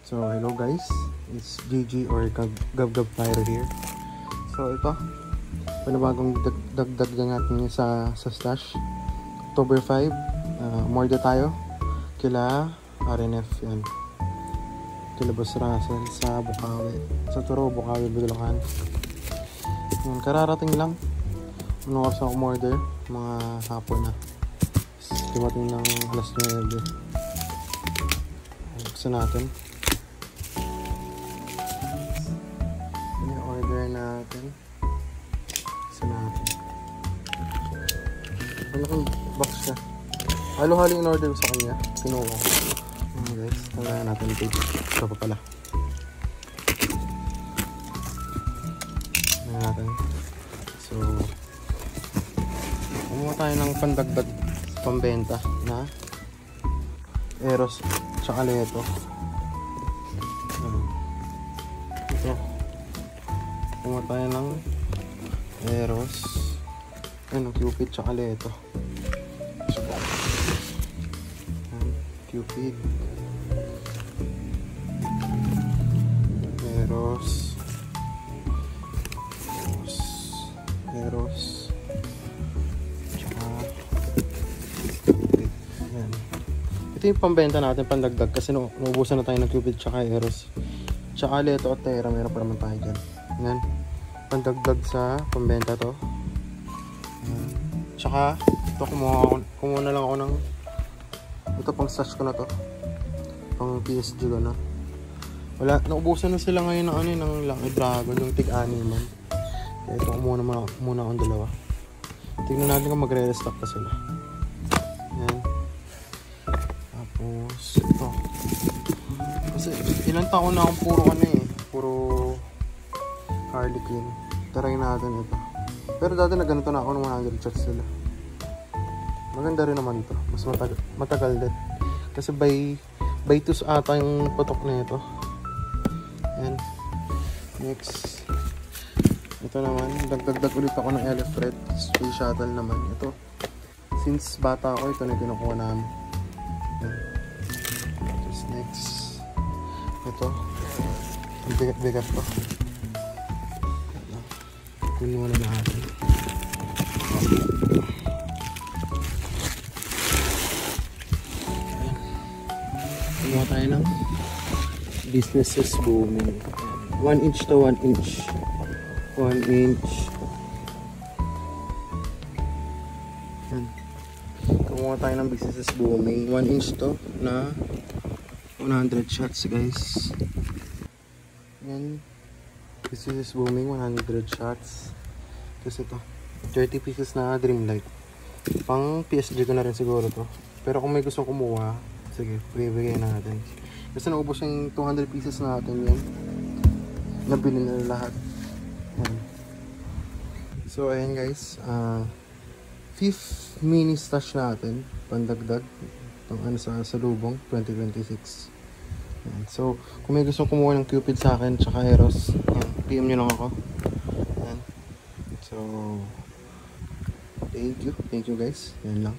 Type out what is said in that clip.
So hello guys, it's GG or Gab Pyro here. So ito, panibagong dagdag na natin sa stash. October 5, morde tayo kila RNF yan. Kila Boss Russell sa Bukawi, sa Turo, Bukawi, Bulacan. Yan, kararating lang. Anong oras ako umorder? Mga hapon na. Dumating ng alas 9. Buksan natin. Order natin. Buksan natin. Ano kung box siya? Halo-halo in order sa kanya. Kinuha ko. Guys, tanggalan natin ito. Ito pa pala. Tanggalan natin. So, kumuha tayo ng pandagdag pambenta na Eros tsaka Leto. Ito. Kumuha tayo ng Eros. Ayun, Cupid tsaka Leto. Cupid. Eros. Eros. Ito yung pambenta natin, pandagdag, kasi naubusan na tayo ng Cupid tsaka Eros. Tsaka Leto at Terra, meron pa naman tayo dyan. Yan, pandagdag sa pambenta to. Tsaka ito, kumuha na lang ako ng ito, pang stash ko na to, pang PSG ko na. Wala, naubusan na sila ngayon ng ng Lucky Dragon, yung tig-animan. Kaya ito, muna akong dalawa. Tignan natin kung magre-restock pa sila. Yan. Tapos ito, kasi ilang taon na akong puro Harley Quinn. Try natin ito, pero dati na ganito na ako ng 100 shots sila. Maganda rin naman ito, mas matagal din kasi by 2 ata yung putok na ito. And next, ito naman, dagdag ulit ako ng Elefred Space Shuttle naman. Ito, since bata ako, ito na kinukuha namin. Next, ito, bigat to. Kunin na natin. Kuha tayo ng Business is Booming. 1 inch to 1 inch. 1 inch. Yan. Kumuha tayo ng Business is Booming. 1 inch to na 100 shots guys. Yan. Business is Booming, 100 shots. Tapos ito, 30 pieces na Dreamlight. Pang PSG ko na rin siguro to. Pero kung may gustong kumuha, sige, bigay na natin. Kasi naubos yung 200 pieces natin yan. Nabili na lahat. Yan. So ayan guys, 5th mini stash natin, pandagdag. Itong sa lubong, 2026. Yan. So kung may gustong kumuha ng Cupid sa akin, tsaka Eros, yan, PM nyo lang ako. Yan. So thank you guys. Yan lang.